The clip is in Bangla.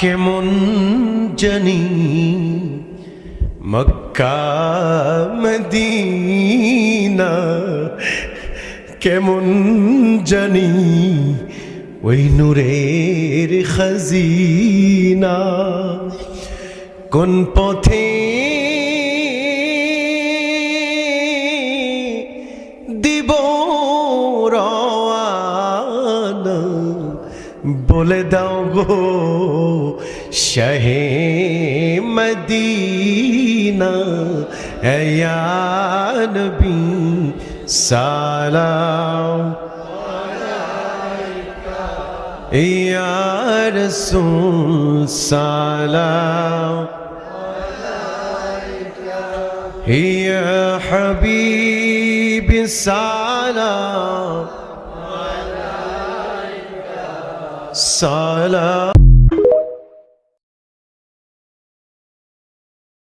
কেমন জানি মক্কা মদিনা, কেমন জানি ওই নূরের খাজিনা। কোন পথে দিব রওয়ানা, বলে দাও গো শাহে মদিনা। ইয়া নবী সালাম আলাইকা, ইয়া রাসূল সালাম আলাইকা, ইয়া হাবিবি সালাম আলাইকা, সালাম